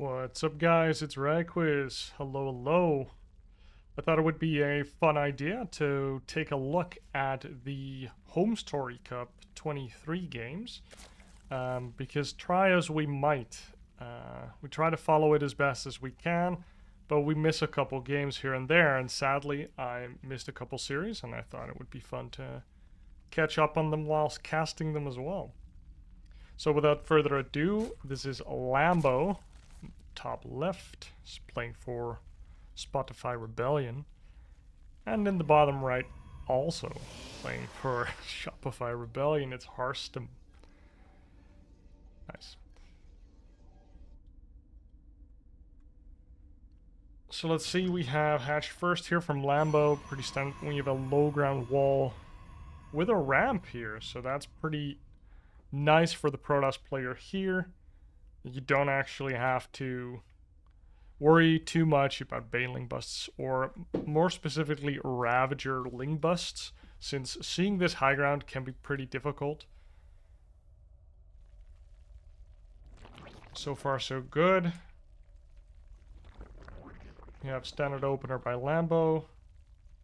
What's up, guys? It's Ragquiz. Hello, hello. I thought it would be a fun idea to take a look at the HomeStoryCup 23 games, because try as we might, we try to follow it as best as we can, but we miss a couple games here and there, and sadly I missed a couple series, and I thought it would be fun to catch up on them whilst casting them as well. So without further ado, this is Lambo. Top left is playing for Spotify Rebellion, and in the bottom right also playing for Shopify Rebellion, it's Harstem. Nice. So let's see, we have hatched first here from Lambo, pretty standard. We have a low ground wall with a ramp here, so that's pretty nice for the protoss player here. You don't actually have to worry too much about Baneling busts, or more specifically Ravager Ling busts, since seeing this high ground can be pretty difficult. So far so good. We have standard opener by Lambo.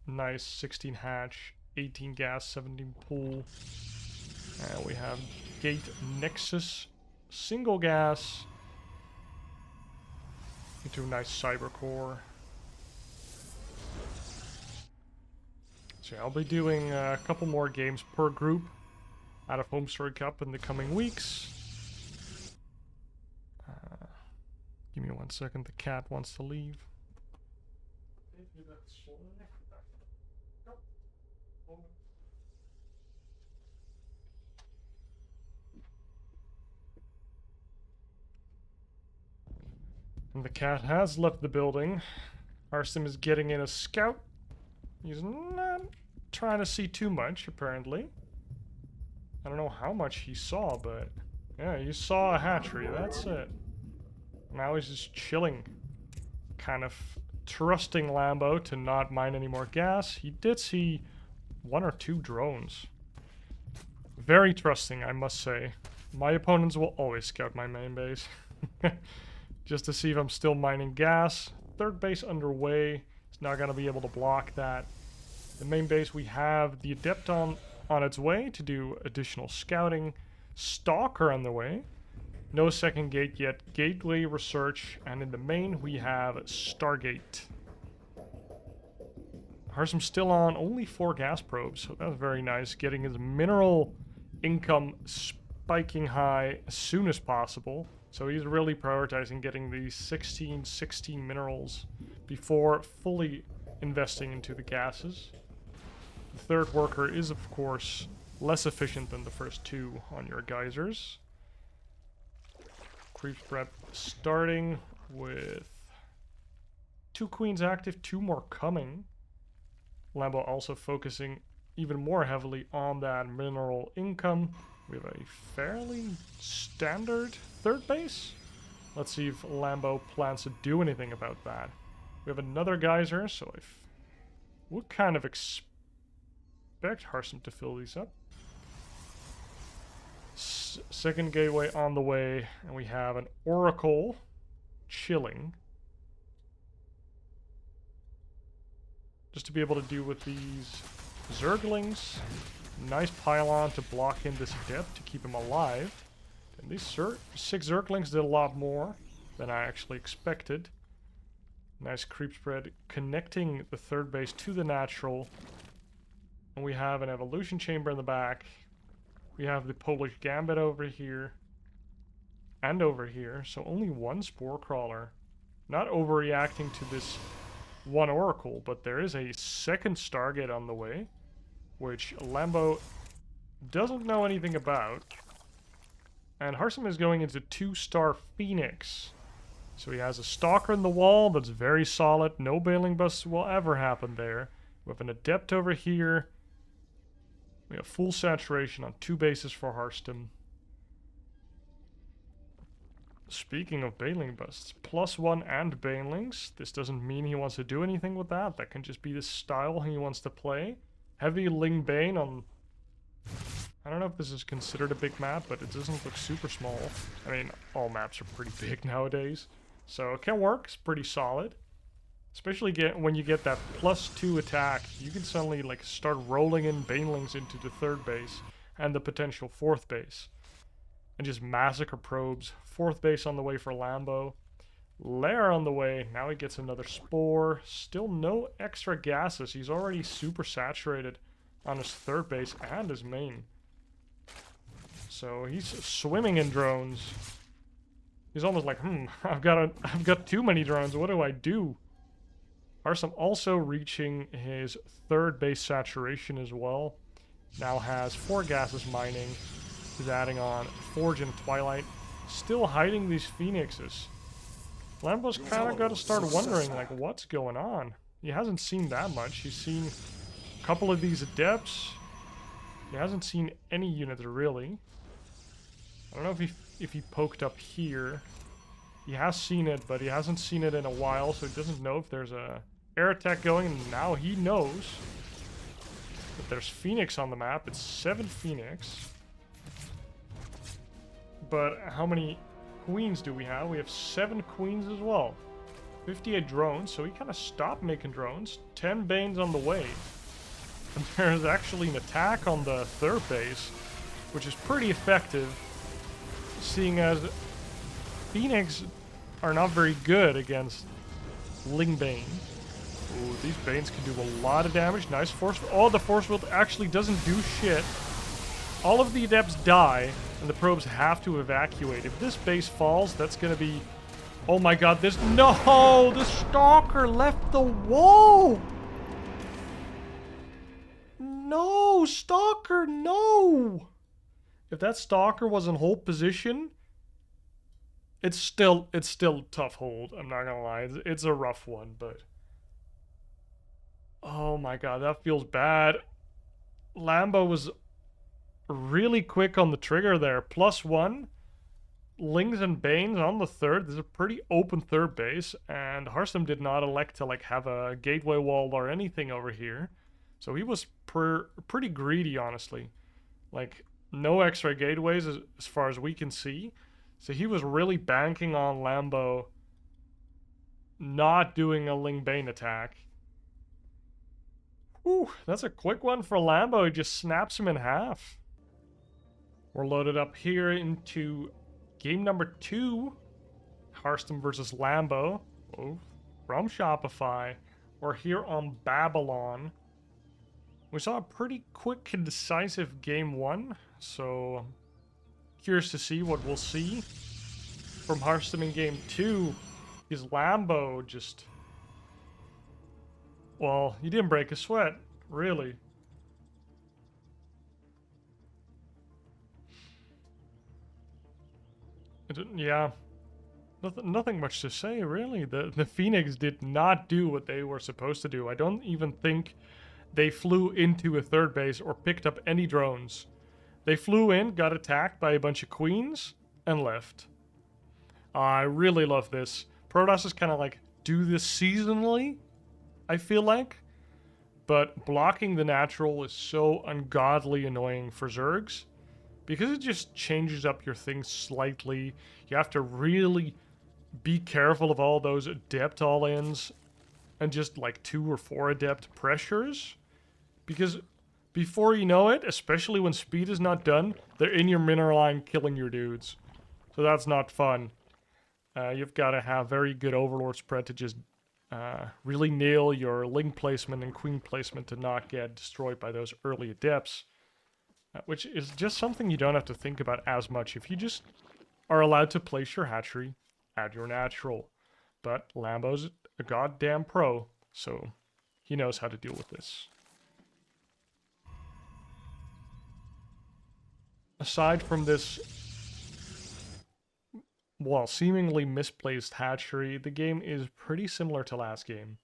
Nice 16 hatch, 18 gas, 17 pool. And we have Gate Nexus. Single gas into a nice cyber core. So I'll be doing a couple more games per group out of HomeStoryCup in the coming weeks. Give me 1 second, the cat wants to leave. And the cat has left the building. Harstem is getting in a scout. He's not trying to see too much, apparently. I don't know how much he saw, but yeah, he saw a hatchery, that's it. Now he's just chilling. Kind of trusting Lambo to not mine any more gas. He did see 1 or 2 drones. Very trusting, I must say. My opponents will always scout my main base. Just to see if I'm still mining gas. Third base underway. It's not going to be able to block that. The main base, we have the Adept on its way to do additional scouting. Stalker on the way. No second gate yet. Gateway research. And in the main, we have Stargate. Harstem's still on only 4 gas probes, so that's very nice. Getting his mineral income spiking high as soon as possible. So he's really prioritizing getting these 16 minerals before fully investing into the gases. The third worker is, of course, less efficient than the first 2 on your geysers. Creep prep starting with 2 queens active, 2 more coming. Lambo also focusing even more heavily on that mineral income. We have a fairly standard third base. Let's see if Lambo plans to do anything about that. We have another geyser, so I would kind of expect Harstem to fill these up. Second gateway on the way, and we have an Oracle chilling. Just to be able to deal with these Zerglings. Nice pylon to block in this Adept to keep him alive. And these 6 Zerglings did a lot more than I actually expected. Nice creep spread connecting the third base to the natural. And we have an evolution chamber in the back. We have the Polish Gambit over here. And over here. So only 1 Spore Crawler. Not overreacting to this 1 Oracle, but there is a second Stargate on the way, which Lambo doesn't know anything about. And Harstem is going into 2-star Phoenix. So he has a Stalker in the wall that's very solid. No Baneling busts will ever happen there. We have an Adept over here. We have full saturation on 2 bases for Harstem. Speaking of Baneling busts, +1 and Banelings. This doesn't mean he wants to do anything with that. That can just be the style he wants to play. Heavy Ling Bane on... I don't know if this is considered a big map, but it doesn't look super small. I mean, all maps are pretty big nowadays. So it can work. It's pretty solid. Especially when you get that +2 attack, you can suddenly like start rolling in banelings into the 3rd base and the potential 4th base. And just massacre probes. 4th base on the way for Lambo. Lair on the way. Now he gets another spore. Still no extra gases. He's already super saturated on his 3rd base and his main. So he's swimming in drones. He's almost like, I've got too many drones. What do I do? Harstem also reaching his 3rd base saturation as well. Now has 4 gases mining. He's adding on Forge and Twilight. Still hiding these Phoenixes. Lambo's kind of got to start wondering, like, what's going on? He hasn't seen that much. He's seen a couple of these Adepts. He hasn't seen any units, really. I don't know if he poked up here. He has seen it, but he hasn't seen it in a while, so he doesn't know if there's a air attack going, and now he knows that there's Phoenix on the map. It's 7 Phoenix. But how many queens do we have? We have 7 queens as well. 58 drones, so he kind of stopped making drones. 10 Banes on the way. And there's actually an attack on the 3rd base, which is pretty effective, seeing as Phoenix are not very good against Ling Bane. Ooh, these Banes can do a lot of damage. Nice force. Oh, the force field actually doesn't do shit. All of the Adepts die, and the probes have to evacuate. If this base falls, that's gonna be... Oh my god, this... No! The Stalker left the wall! No! Stalker, no! If that Stalker was in hold position... It's still a tough hold, I'm not gonna lie. It's a rough one, but... Oh my god, that feels bad. Lambo was really quick on the trigger there. +1. Lings and Banes on the 3rd. There's a pretty open 3rd base, and Harstem did not elect to like have a gateway wall or anything over here. So he was pretty greedy, honestly. Like, no extra gateways as far as we can see. So he was really banking on Lambo not doing a Ling Bane attack. Whew, that's a quick one for Lambo. He just snaps him in half. We're loaded up here into game number 2. Harstem versus Lambo. Oh, from Shopify. We're here on Babylon. We saw a pretty quick and decisive game 1. So, curious to see what we'll see from Harstem in game 2. Is Lambo just... Well, he didn't break a sweat, really. Yeah, nothing much to say, really. The Phoenix did not do what they were supposed to do. I don't even think they flew into a 3rd base or picked up any drones. They flew in, got attacked by a bunch of queens, and left. I really love this. Protoss is kind of like, do this seasonally, I feel like. But blocking the natural is so ungodly annoying for Zergs. Because it just changes up your things slightly. You have to really be careful of all those Adept all-ins. And just like 2 or 4 Adept pressures. Because before you know it, especially when speed is not done, they're in your mineral line killing your dudes. So that's not fun. You've got to have very good Overlord spread to just really nail your Ling placement and Queen placement to not get destroyed by those early Adepts. Which is just something you don't have to think about as much if you just are allowed to place your hatchery at your natural. But Lambo's a goddamn pro, so he knows how to deal with this. Aside from this, well, seemingly misplaced hatchery, the game is pretty similar to last game.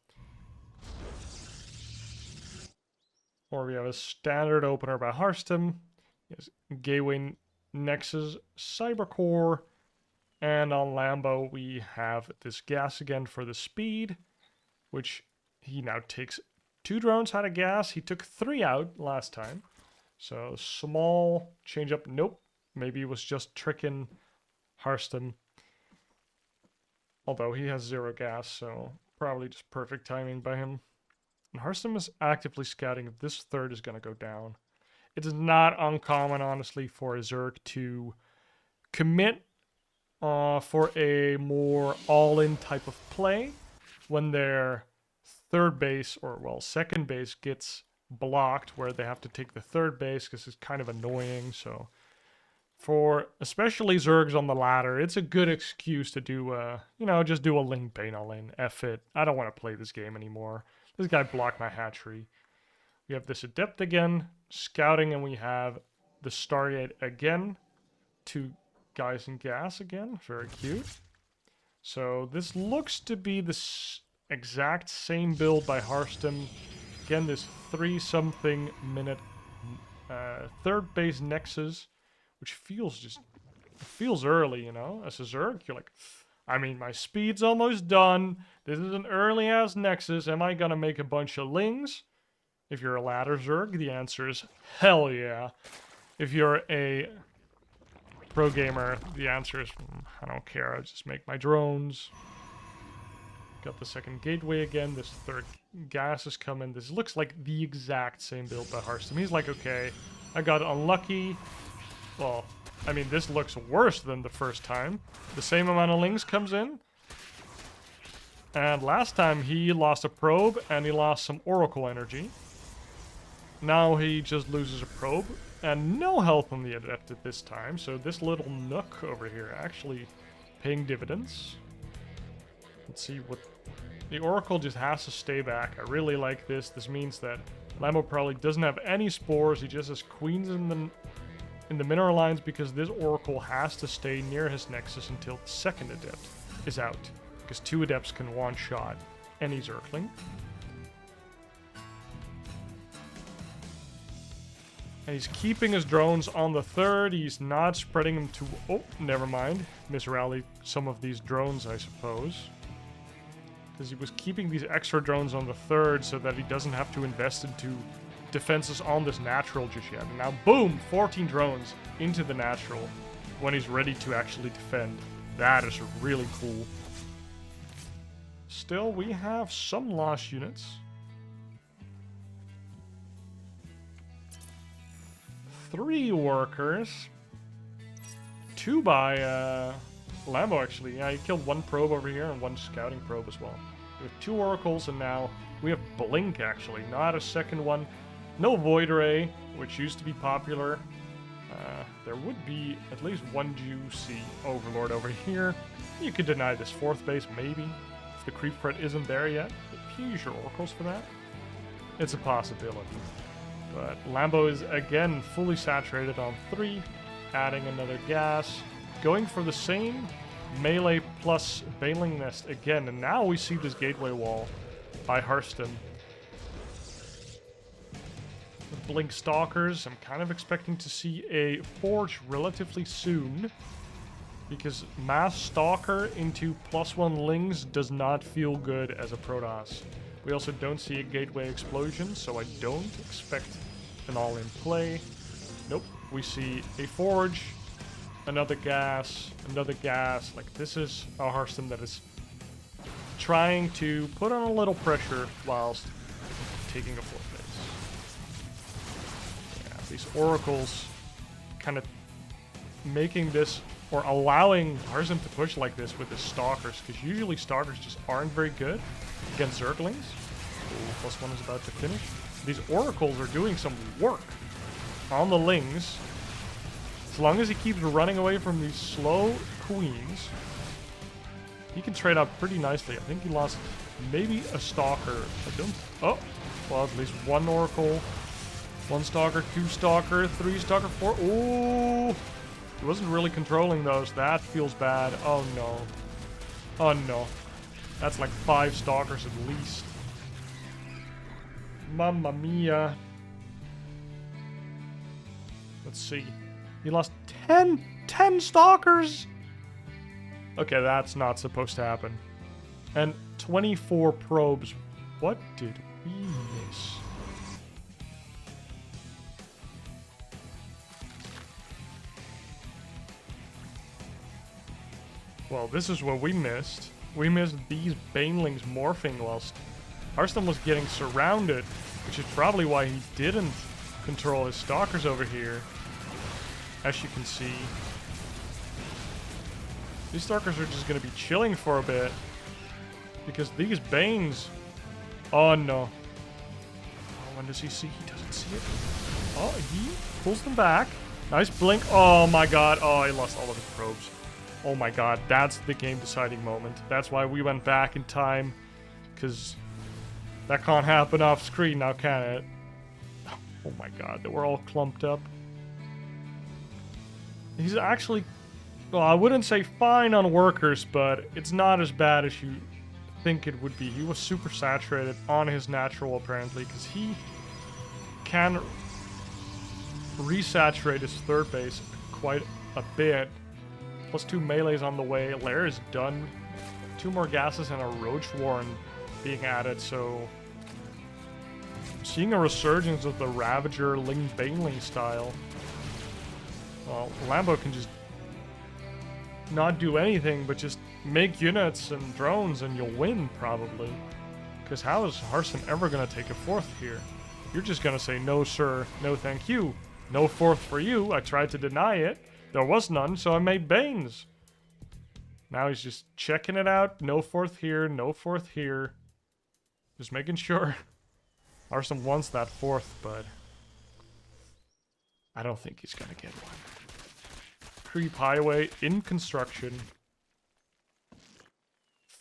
Or we have a standard opener by Harstem, Gateway Nexus, Cybercore, and on Lambo we have this gas again for the speed, which he now takes 2 drones out of gas. He took 3 out last time, so small change up. Nope, maybe it was just tricking Harstem. Although he has 0 gas, so probably just perfect timing by him. And Harstem is actively scouting if this third is going to go down. It is not uncommon, honestly, for a Zerg to commit for a more all-in type of play when their third base, or well, second base gets blocked, where they have to take the third base because it's kind of annoying. So for especially Zergs on the ladder, it's a good excuse to do just do a Ling Bane all-in. F it. I don't want to play this game anymore. This guy blocked my hatchery. We have this Adept again, scouting, and we have the Stargate again. 2 guys in gas again. Very cute. So this looks to be the exact same build by Harstem. Again, this 3-something minute third base Nexus, which feels early, you know? As a Zerg, you're like, I mean, my speed's almost done. This is an early-ass Nexus. Am I gonna make a bunch of Lings? If you're a ladder Zerg, the answer is hell yeah. If you're a pro gamer, the answer is, I don't care, I'll just make my drones. Got the second gateway again, this third gas is coming. This looks like the exact same build by Harstem. He's like, okay, I got unlucky. Well, I mean, this looks worse than the first time. The same amount of Lings comes in. And last time he lost a probe and he lost some Oracle energy. Now he just loses a probe. And no health on the Adept at this time, so this little nook over here actually paying dividends. Let's see what... The Oracle just has to stay back. I really like this. This means that Lambo probably doesn't have any spores. He just has queens in the mineral lines because this Oracle has to stay near his Nexus until the second Adept is out. Because 2 Adepts can one-shot any Zergling. And he's keeping his drones on the third. He's not spreading them to... Oh, never mind. Misrallied some of these drones, I suppose. Because he was keeping these extra drones on the third so that he doesn't have to invest into defenses on this natural just yet. And now, boom! 14 drones into the natural when he's ready to actually defend. That is really cool. Still, we have some lost units. 3 workers. 2 by Lambo, actually. Yeah, he killed 1 probe over here and 1 scouting probe as well. We have 2 oracles, and now we have Blink, actually. Not a second one. No Void Ray, which used to be popular. There would be at least 1 juicy Overlord over here. You could deny this 4th base, maybe. If the creep threat isn't there yet. If you use your oracles for that, it's a possibility. But Lambo is, again, fully saturated on 3, adding another gas, going for the same melee plus Baneling Nest again, and now we see this gateway wall by Harstem. With Blink Stalkers, I'm kind of expecting to see a Forge relatively soon, because Mass Stalker into +1 Lings does not feel good as a protoss. We also don't see a gateway explosion, so I don't expect an all-in play. Nope, we see a Forge, another gas. Like, this is a Harstem that is trying to put on a little pressure whilst taking a 4th base. Yeah, these oracles kind of making this, or allowing Harstem to push like this with his Stalkers, because usually Stalkers just aren't very good against Zerglings. Ooh, +1 is about to finish. These oracles are doing some work on the Lings. As long as he keeps running away from these slow queens, he can trade out pretty nicely. I think he lost maybe a Stalker. I don't... Oh! Well, at least 1 oracle, 1 Stalker, 2 Stalker, 3 Stalker, 4... Ooh! He wasn't really controlling those. That feels bad. Oh no. Oh no. That's like 5 Stalkers at least. Mamma mia. Let's see. He lost 10 Stalkers! Okay, that's not supposed to happen. And 24 probes. What did we miss? Well, this is what we missed. We missed these banelings morphing whilst Harstem was getting surrounded, which is probably why he didn't control his stalkers over here. As you can see, these stalkers are just going to be chilling for a bit because these banes. Oh no! Oh, when does he see? He doesn't see it. Oh, he pulls them back. Nice blink. Oh my god. Oh, he lost all of his probes. Oh my god, that's the game deciding moment. That's why we went back in time, because that can't happen off screen now, can it? Oh my god, they were all clumped up. He's actually, well, I wouldn't say fine on workers, but it's not as bad as you think it would be. He was super saturated on his natural, apparently, because he can resaturate his third base quite a bit. Plus 2 melees on the way. Lair is done. 2 more gases and a Roach Warren being added, so seeing a resurgence of the Ravager Ling Baneling style. Well, Lambo can just not do anything but just make units and drones and you'll win, probably. Because how is Harstem ever going to take a 4th here? You're just going to say, no sir, no thank you. No 4th for you. I tried to deny it. There was none, so I made Banes. Now he's just checking it out. No 4th here, no 4th here. Just making sure. Harstem wants that 4th, but I don't think he's gonna get one. Creep highway in construction.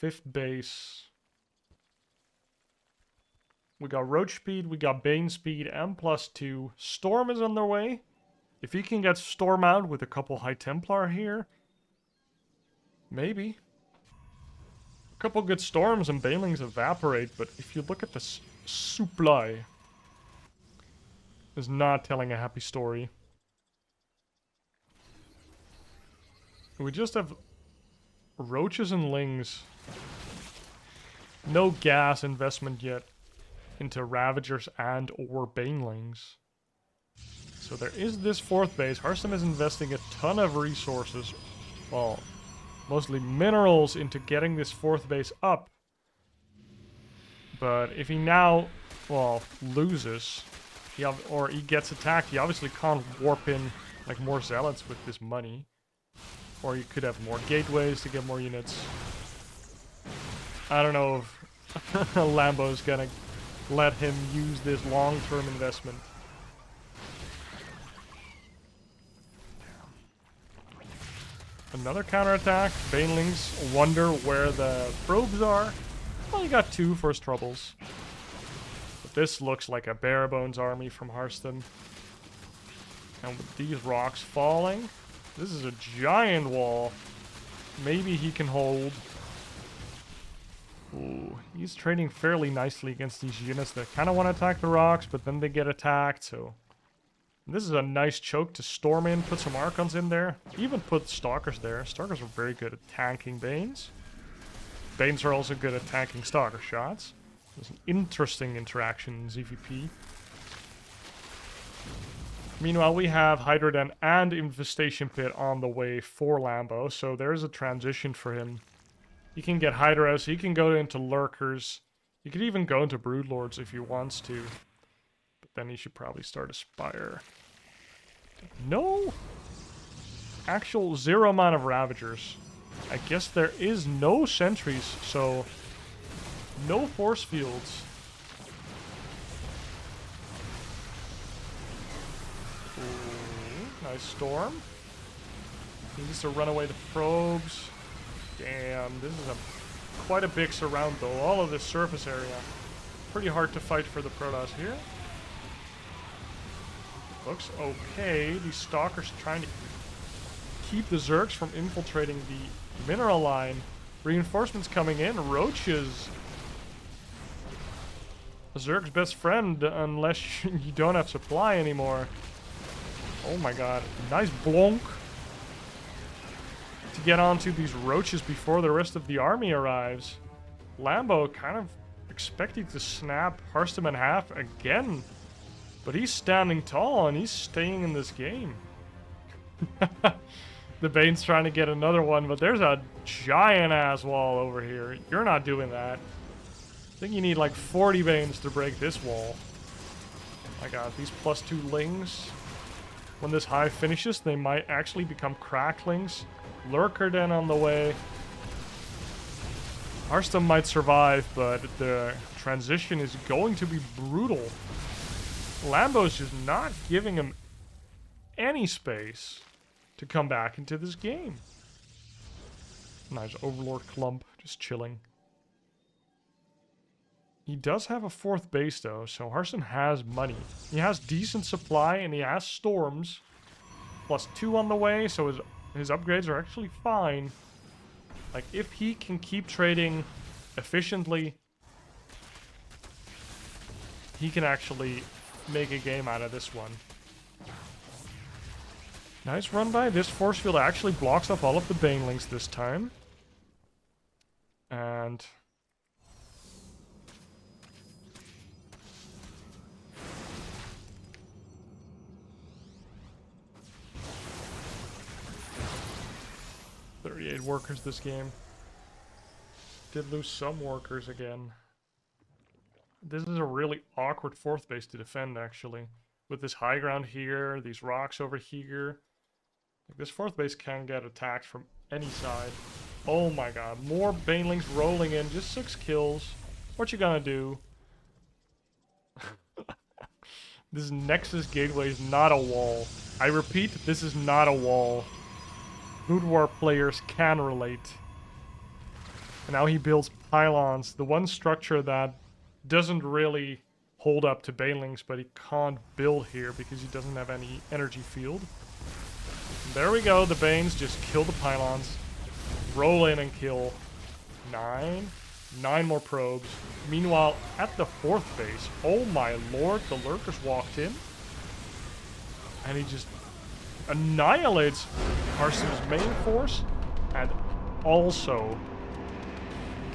5th base. We got Roach speed, we got Bane speed, and +2. Storm is on their way. If he can get Storm out with a couple High Templar here, maybe. A couple good Storms and Banelings evaporate, but if you look at the supply, is not telling a happy story. We just have Roaches and Lings. No gas investment yet into Ravagers and or Banelings. So there is this 4th base. Harstem is investing a ton of resources, well, mostly minerals, into getting this 4th base up. But if he now, well, loses, or he gets attacked, he obviously can't warp in like more zealots with this money. Or you could have more gateways to get more units. I don't know if Lambo's gonna let him use this long-term investment. Another counterattack. Banelings wonder where the probes are. Well, you got 2 first troubles. But this looks like a bare bones army from Harstem. And with these rocks falling, this is a giant wall. Maybe he can hold. Ooh, he's trading fairly nicely against these units that kind of want to attack the rocks, but then they get attacked, so this is a nice choke to storm in, put some Archons in there, even put Stalkers there. Stalkers are very good at tanking Banes. Banes are also good at tanking Stalker shots. There's an interesting interaction in ZVP. Meanwhile, we have Hydroden and Infestation Pit on the way for Lambo, so there's a transition for him. He can get Hydras, he can go into Lurkers, he could even go into Broodlords if he wants to. But then he should probably start a Spire. No! Actual 0 amount of Ravagers. I guess there is no sentries, so no force fields. Ooh, nice storm. He needs to run away the probes. Damn, this is quite a big surround though. All of this surface area. Pretty hard to fight for the Protoss here. Looks okay. These Stalkers trying to keep the Zergs from infiltrating the mineral line. Reinforcements coming in. Roaches. The Zerg's best friend unless you don't have supply anymore. Oh my god. Nice blonk. To get onto these Roaches before the rest of the army arrives. Lambo kind of expecting to snap Harstem in half again. But he's standing tall and he's staying in this game. The Bane's trying to get another one, but there's a giant-ass wall over here. You're not doing that. I think you need like 40 Banes to break this wall. My god, these +2 lings. When this hive finishes, they might actually become cracklings. Lurker then on the way. Harstem might survive, but the transition is going to be brutal. Lambo's just not giving him any space to come back into this game. Nice Overlord clump, just chilling. He does have a 4th base though, so Harstem has money. He has decent supply and he has storms. +2 on the way, so his upgrades are actually fine. Like, if he can keep trading efficiently, he can actually make a game out of this one. Nice run by. This force field actually blocks off all of the banelings this time. And... ...38 workers this game. Did lose some workers again. This is a really awkward 4th base to defend, actually. With this high ground here, these rocks over here. Like, this 4th base can get attacked from any side. Oh my god, more banelings rolling in, just 6 kills. What you gonna do? This Nexus gateway is not a wall. I repeat, this is not a wall. Brood War players can relate. And now he builds pylons, the one structure that doesn't really hold up to banelings, but he can't build here because he doesn't have any energy field. And there we go, the Banes just kill the pylons, roll in and kill 9 more probes. Meanwhile, at the 4th base, oh my lord, the Lurkers walked in. And he just annihilates Harstem's main force and also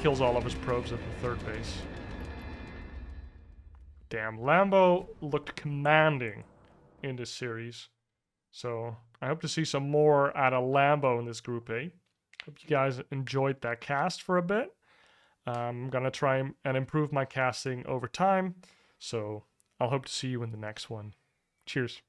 kills all of his probes at the 3rd base. Damn, Lambo looked commanding in this series. So, I hope to see some more out of Lambo in this Group A. Hope you guys enjoyed that cast for a bit. I'm gonna try and improve my casting over time. So, I'll hope to see you in the next one. Cheers.